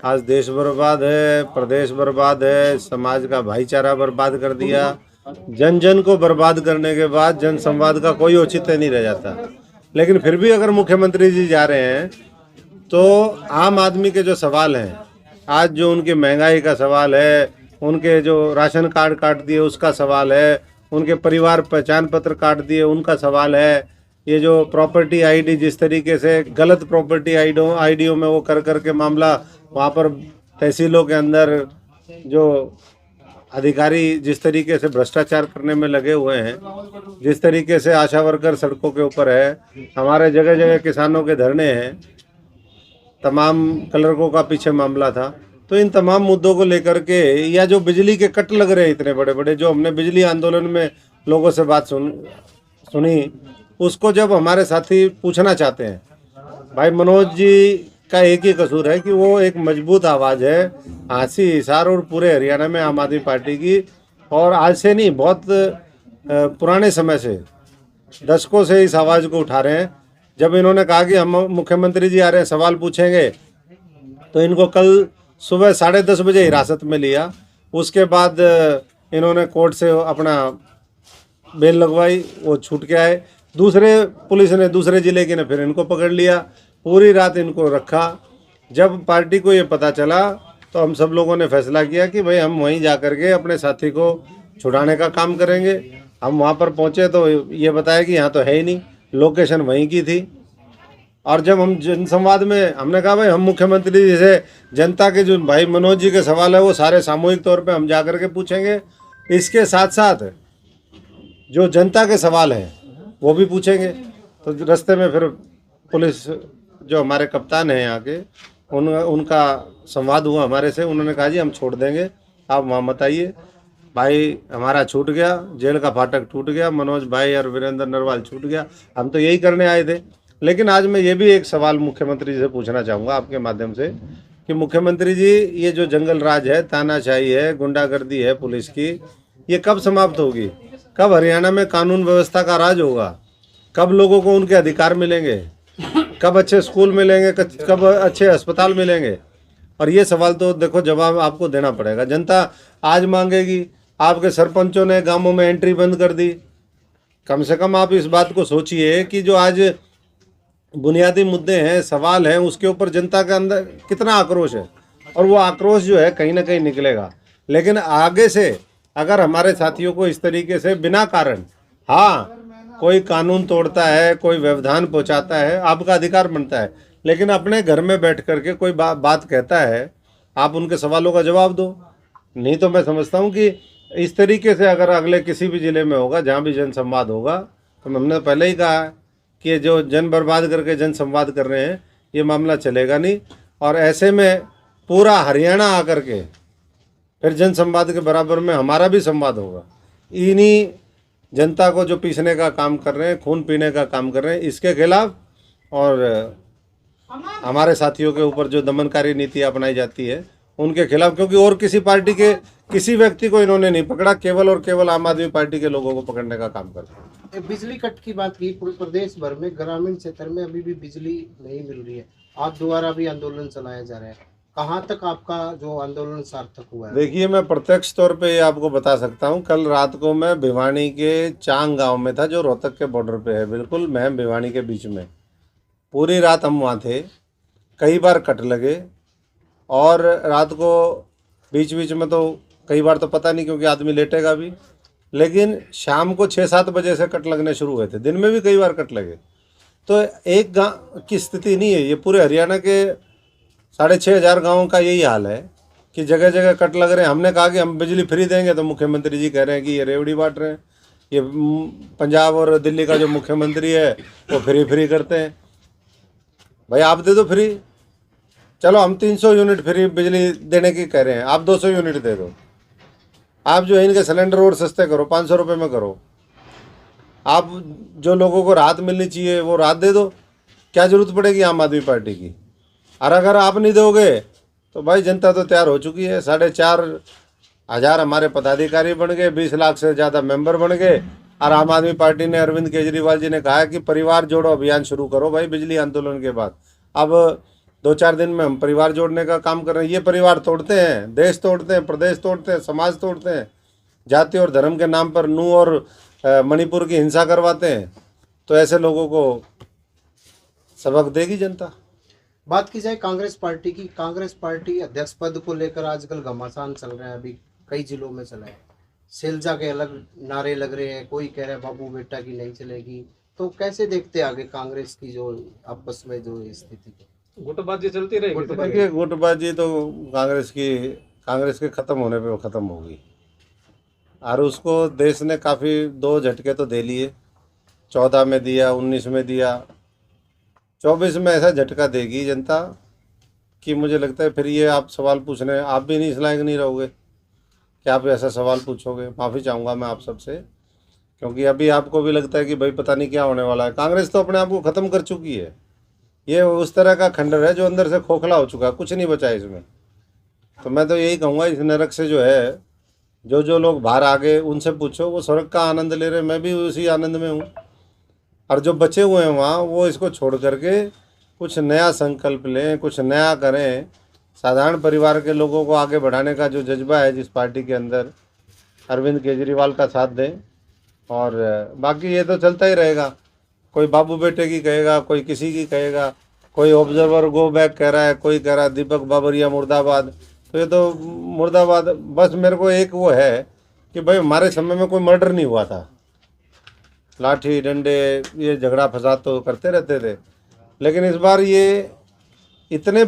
आज देश बर्बाद है, प्रदेश बर्बाद है, समाज का भाईचारा बर्बाद कर दिया। जन जन को बर्बाद करने के बाद जन संवाद का कोई औचित्य नहीं रह जाता। लेकिन फिर भी अगर मुख्यमंत्री जी जा रहे हैं तो आम आदमी के जो सवाल हैं, आज जो उनकी महंगाई का सवाल है, उनके जो राशन कार्ड काट दिए उसका सवाल है, उनके परिवार पहचान पत्र काट दिए उनका सवाल है, ये जो प्रॉपर्टी आईडी जिस तरीके से गलत प्रॉपर्टी आईडियों में वो कर करके मामला वहाँ पर तहसीलों के अंदर जो अधिकारी जिस तरीके से भ्रष्टाचार करने में लगे हुए हैं, जिस तरीके से आशा वर्कर सड़कों के ऊपर है, हमारे जगह जगह किसानों के धरने हैं, तमाम क्लर्कों का पीछे मामला था। तो इन तमाम मुद्दों को लेकर के या जो बिजली के कट लग रहे हैं इतने बड़े बड़े, जो हमने बिजली आंदोलन में लोगों से बात सुनी, उसको जब हमारे साथी पूछना चाहते हैं, भाई मनोज जी का एक ही कसूर है कि वो एक मजबूत आवाज़ है हांसी हिसार और पूरे हरियाणा में आम आदमी पार्टी की, और आज से नहीं बहुत पुराने समय से दशकों से इस आवाज़ को उठा रहे हैं। जब इन्होंने कहा कि हम मुख्यमंत्री जी आ रहे हैं सवाल पूछेंगे, तो इनको कल सुबह 10:30 बजे हिरासत में लिया। उसके बाद इन्होंने कोर्ट से अपना बेल लगवाई, वो छूट के आए। दूसरे पुलिस ने दूसरे ज़िले की ने फिर इनको पकड़ लिया, पूरी रात इनको रखा। जब पार्टी को ये पता चला तो हम सब लोगों ने फैसला किया कि भाई हम वहीं जा कर के अपने साथी को छुड़ाने का काम करेंगे। हम वहाँ पर पहुँचे तो ये बताया कि यहाँ तो है ही नहीं, लोकेशन वहीं की थी। और जब हम जनसंवाद में हमने कहा भाई हम मुख्यमंत्री जी से जनता के जो भाई मनोज जी के सवाल है वो सारे सामूहिक तौर पे हम जा कर के पूछेंगे, इसके साथ साथ जो जनता के सवाल हैं वो भी पूछेंगे। तो रास्ते में फिर पुलिस जो हमारे कप्तान हैं यहाँ के उनका संवाद हुआ हमारे से। उन्होंने कहा जी हम छोड़ देंगे, आप वहाँ मत आइए। भाई हमारा छूट गया, जेल का फाटक टूट गया, मनोज भाई और वीरेंद्र नरवाल छूट गया। हम तो यही करने आए थे। लेकिन आज मैं ये भी एक सवाल मुख्यमंत्री जी से पूछना चाहूँगा आपके माध्यम से कि मुख्यमंत्री जी, ये जो जंगल राज है, तानाशाही है, गुंडागर्दी है पुलिस की, ये कब समाप्त होगी? कब हरियाणा में कानून व्यवस्था का राज होगा? कब लोगों को उनके अधिकार मिलेंगे? कब अच्छे स्कूल मिलेंगे? कब अच्छे अस्पताल मिलेंगे? और ये सवाल तो देखो जवाब आपको देना पड़ेगा। जनता आज मांगेगी। आपके सरपंचों ने गांवों में एंट्री बंद कर दी। कम से कम आप इस बात को सोचिए कि जो आज बुनियादी मुद्दे हैं, सवाल हैं, उसके ऊपर जनता के अंदर कितना आक्रोश है, और वो आक्रोश जो है कहीं ना कहीं निकलेगा। लेकिन आगे से अगर हमारे साथियों को इस तरीके से बिना कारण, हाँ कोई कानून तोड़ता है, कोई व्यवधान पहुंचाता है, आपका अधिकार बनता है, लेकिन अपने घर में बैठ करके कोई बात कहता है, आप उनके सवालों का जवाब दो। नहीं तो मैं समझता हूँ कि इस तरीके से अगर अगले किसी भी ज़िले में होगा जहाँ भी जन संवाद होगा, तो हमने पहले ही कहा है कि जो जन बर्बाद करके जन संवाद कर रहे हैं ये मामला चलेगा नहीं। और ऐसे में पूरा हरियाणा आकर के फिर जन संवाद के बराबर में हमारा भी संवाद होगा। इन्हीं जनता को जो पीसने का काम कर रहे हैं, खून पीने का काम कर रहे हैं, इसके खिलाफ और हमारे साथियों के ऊपर जो दमनकारी नीति अपनाई जाती है उनके खिलाफ, क्योंकि और किसी पार्टी के किसी व्यक्ति को इन्होंने नहीं पकड़ा, केवल और केवल आम आदमी पार्टी के लोगों को पकड़ने का काम करते हैं। बिजली कट की बात की, पूरे प्रदेश भर में ग्रामीण क्षेत्र में अभी भी बिजली नहीं मिल रही है। आप द्वारा भी आंदोलन चलाया जा रहा है, कहाँ तक आपका जो आंदोलन सार्थक हुआ है? देखिए, मैं प्रत्यक्ष तौर पे ये आपको बता सकता हूँ। कल रात को मैं भिवानी के चांग गांव में था, जो रोहतक के बॉर्डर पे है, बिल्कुल महम भिवानी के बीच में। पूरी रात हम वहाँ थे, कई बार कट लगे, और रात को बीच बीच में तो कई बार तो पता नहीं क्योंकि आदमी लेटेगा भी, लेकिन शाम को 6-7 बजे से कट लगने शुरू हुए थे। दिन में भी कई बार कट लगे। तो एक गाँव की स्थिति नहीं है, ये पूरे हरियाणा के 6,500 गाँवों का यही हाल है कि जगह जगह कट लग रहे हैं। हमने कहा कि हम बिजली फ्री देंगे, तो मुख्यमंत्री जी कह रहे हैं कि ये रेवड़ी बांट रहे हैं। ये पंजाब और दिल्ली का जो मुख्यमंत्री है वो फ्री करते हैं। भाई आप दे दो फ्री, चलो हम 300 यूनिट फ्री बिजली देने की कह रहे हैं, आप 200 यूनिट दे दो। आप जो है इनके सिलेंडर और सस्ते करो, 500 रुपये में करो। आप जो लोगों को राहत मिलनी चाहिए वो राहत दे दो। क्या ज़रूरत पड़ेगी आम आदमी पार्टी की? और अगर आप नहीं दोगे तो भाई जनता तो तैयार हो चुकी है। 4,500 हमारे पदाधिकारी बन गए, 20 लाख से ज़्यादा मेंबर बन गए, और आम आदमी पार्टी ने, अरविंद केजरीवाल जी ने कहा है कि परिवार जोड़ो अभियान शुरू करो भाई बिजली आंदोलन के बाद। अब 2-4 दिन में हम परिवार जोड़ने का काम कर रहे हैं। ये परिवार तोड़ते हैं, देश तोड़ते हैं, प्रदेश तोड़ते हैं, समाज तोड़ते हैं, जाति और धर्म के नाम पर नू और मणिपुर की हिंसा करवाते हैं। तो ऐसे लोगों को सबक देगी जनता। बात की जाए कांग्रेस पार्टी की, कांग्रेस पार्टी अध्यक्ष पद को लेकर आजकल घमासान चल रहा है, अभी कई जिलों में चला है। सेल्जा के अलग नारे लग रहे हैं, कोई कह रहा है बाबू बेटा की नहीं चलेगी। तो कैसे देखते हैं आगे कांग्रेस की जो आपस में जो स्थिति है? गुटबाजी चलती रहेगी। देखिए, गुटबाजी तो कांग्रेस के खत्म होने पे वो खत्म होगी। और उसको देश ने काफ़ी 2 झटके तो दे लिए, 14 में दिया, 19 में दिया, 24 में ऐसा झटका देगी जनता कि मुझे लगता है फिर ये आप सवाल पूछने आप भी नहीं इस लायक नहीं रहोगे कि आप ऐसा सवाल पूछोगे। माफ़ी चाहूँगा मैं आप सबसे, क्योंकि अभी आपको भी लगता है कि भाई पता नहीं क्या होने वाला है। कांग्रेस तो अपने आप को ख़त्म कर चुकी है। ये उस तरह का खंडर है जो अंदर से खोखला हो चुका है, कुछ नहीं बचा इसमें। तो मैं तो यही कहूँगा, इस नरक से जो है जो लोग बाहर आ गए उनसे पूछो, वो स्वर्ग का आनंद ले रहे, मैं भी उसी आनंद में हूँ। और जो बचे हुए हैं वहाँ, वो इसको छोड़ करके कुछ नया संकल्प लें, कुछ नया करें। साधारण परिवार के लोगों को आगे बढ़ाने का जो जज्बा है जिस पार्टी के अंदर, अरविंद केजरीवाल का साथ दें। और बाकी ये तो चलता ही रहेगा, कोई बाबू बेटे की कहेगा, कोई किसी की कहेगा, कोई ऑब्जर्वर गो बैक कह रहा है, कोई कह रहा है दीपक बाबरिया मुर्दाबाद। तो ये तो मुर्दाबाद, बस मेरे को एक वो है कि भाई हमारे समय में कोई मर्डर नहीं हुआ था, लाठी डंडे ये झगड़ा फसाद तो करते रहते थे। लेकिन इस बार ये इतने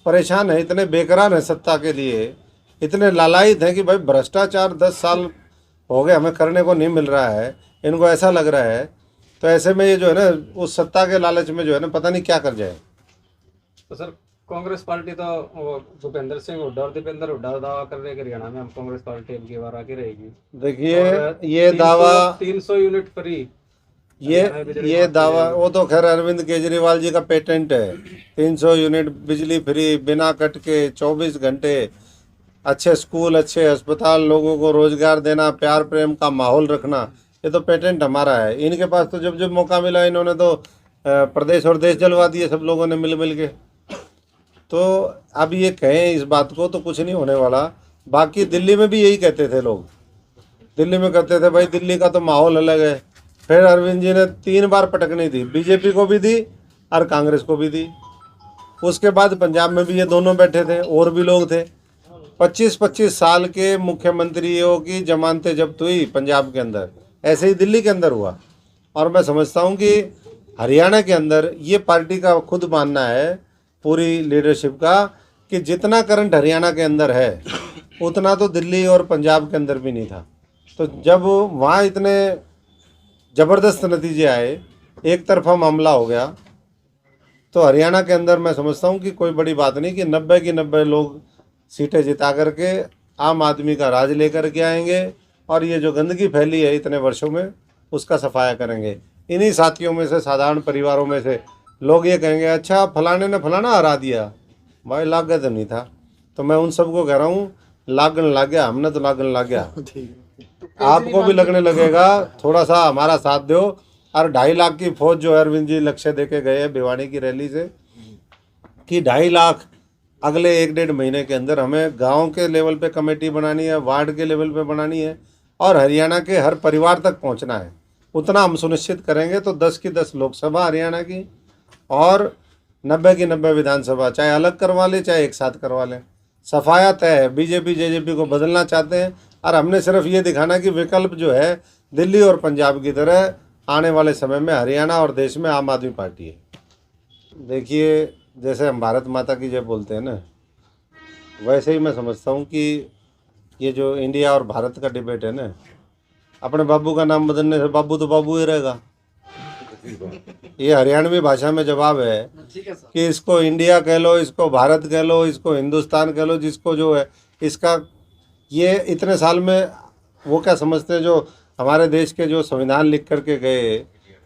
परेशान हैं, इतने बेकरार हैं सत्ता के लिए, इतने लालायित हैं कि भाई भ्रष्टाचार 10 साल हो गए हमें करने को नहीं मिल रहा है, इनको ऐसा लग रहा है। तो ऐसे में ये जो है ना, उस सत्ता के लालच में जो है ना, पता नहीं क्या कर जाए। तो सर, कांग्रेस पार्टी तो भूपेंद्र सिंह हुड्डा और दीपेंद्र हुड्डा दावा कर रहे हैं कि हरियाणा में हम कांग्रेस पार्टी अब की बार आके रहेगी। देखिए, और ये दावा 300 यूनिट फ्री, ये दावा वो तो खैर अरविंद केजरीवाल जी का पेटेंट है। 300 यूनिट बिजली फ्री बिना कट के 24 घंटे, अच्छे स्कूल, अच्छे अस्पताल, लोगों को रोजगार देना, प्यार प्रेम का माहौल रखना, ये तो पेटेंट हमारा है। इनके पास तो जब जब मौका मिला इन्होंने तो प्रदेश और देश जलवा दिए सब लोगों ने मिल के। तो अब ये कहें इस बात को तो कुछ नहीं होने वाला। बाकी दिल्ली में भी यही कहते थे लोग, दिल्ली में कहते थे भाई दिल्ली का तो माहौल अलग है। फिर अरविंद जी ने 3 बार पटकनी दी, बीजेपी को भी दी और कांग्रेस को भी दी। उसके बाद पंजाब में भी ये दोनों बैठे थे, और भी लोग थे। 25-25 साल के मुख्यमंत्रियों की जमानतें जब्त हुई पंजाब के अंदर, ऐसे ही दिल्ली के अंदर हुआ। और मैं समझता हूँ कि हरियाणा के अंदर ये पार्टी का खुद मानना है, पूरी लीडरशिप का, कि जितना करंट हरियाणा के अंदर है उतना तो दिल्ली और पंजाब के अंदर भी नहीं था। तो जब वहाँ इतने ज़बरदस्त नतीजे आए, एक तरफा मामला हो गया, तो हरियाणा के अंदर मैं समझता हूँ कि कोई बड़ी बात नहीं कि 90 की 90 लोग सीटें जिता करके आम आदमी का राज लेकर के आएंगे और ये जो गंदगी फैली है इतने वर्षों में उसका सफाया करेंगे। इन्हीं साथियों में से, साधारण परिवारों में से लोग ये कहेंगे अच्छा फलाने ने फलाना हरा दिया, भाई लाग गया तो नहीं था। तो मैं उन सबको कह रहा हूँ लागन लग गया, हमने तो लागन लग गया, आपको भी लगने लगेगा। थोड़ा सा हमारा साथ दो। और 2.5 लाख की फौज जो अरविंद जी लक्ष्य दे के गए हैं भिवानी की रैली से, कि 2.5 लाख अगले 1-1.5 महीने के अंदर हमें गांव के लेवल पे कमेटी बनानी है, वार्ड के लेवल पे बनानी है और हरियाणा के हर परिवार तक पहुंचना है। उतना हम सुनिश्चित करेंगे तो 10 की 10 लोकसभा हरियाणा की और 90 की 90 विधानसभा, चाहे अलग करवा लें चाहे एक साथ करवा लें। सफाया तय है। बीजेपी जेजेपी को बदलना चाहते हैं और हमने सिर्फ ये दिखाना कि विकल्प जो है दिल्ली और पंजाब की तरह आने वाले समय में हरियाणा और देश में आम आदमी पार्टी है। देखिए, जैसे हम भारत माता की जय बोलते हैं ना, वैसे ही मैं समझता हूँ कि ये जो इंडिया और भारत का डिबेट है ना, अपने बाबू का नाम बदलने से बाबू तो बाबू ही रहेगा। ये हरियाणवी भाषा में जवाब है कि इसको इंडिया कह लो, इसको भारत कह लो, इसको हिंदुस्तान कह लो, जिसको जो है इसका, ये इतने साल में वो क्या समझते हैं, जो हमारे देश के जो संविधान लिख करके गए,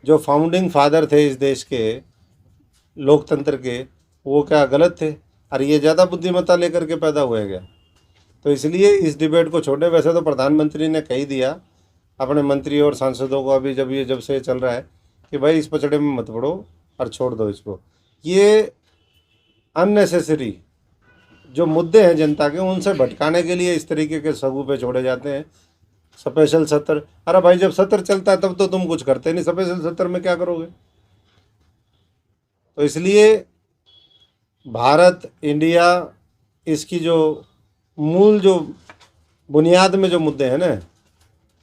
जो फाउंडिंग फादर थे इस देश के लोकतंत्र के, वो क्या गलत थे? और ये ज़्यादा बुद्धिमत्ता लेकर के पैदा हुए गया। तो इसलिए इस डिबेट को छोड़े। वैसे तो प्रधानमंत्री ने कह दिया अपने मंत्री और सांसदों को अभी जब से चल रहा है कि भाई इस पचड़े में मत पड़ो और छोड़ दो इसको। ये अननेसेसरी जो मुद्दे हैं जनता के, उनसे भटकाने के लिए इस तरीके के सगुफे छोड़े जाते हैं। स्पेशल सत्र, अरे भाई जब सत्र चलता है तब तो तुम कुछ करते नहीं, स्पेशल सत्र में क्या करोगे? तो इसलिए भारत, इंडिया, इसकी जो मूल जो बुनियाद में जो मुद्दे हैं ना,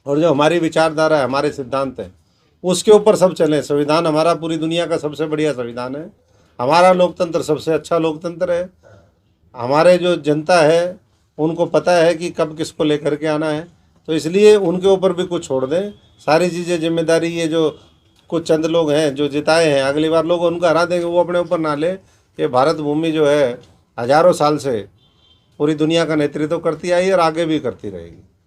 और जो हमारी विचारधारा है, हमारे सिद्धांत हैं, उसके ऊपर सब चले। संविधान हमारा पूरी दुनिया का सबसे बढ़िया संविधान है, हमारा लोकतंत्र सबसे अच्छा लोकतंत्र है। हमारे जो जनता है उनको पता है कि कब किसको लेकर के आना है, तो इसलिए उनके ऊपर भी कुछ छोड़ दें। सारी चीज़ें जिम्मेदारी ये जो कुछ चंद लोग हैं जो जिताए हैं, अगली बार लोग उनको हरा देंगे, वो अपने ऊपर ना ले। ये भारत भूमि जो है हजारों साल से पूरी दुनिया का नेतृत्व करती आई है और आगे भी करती रहेगी।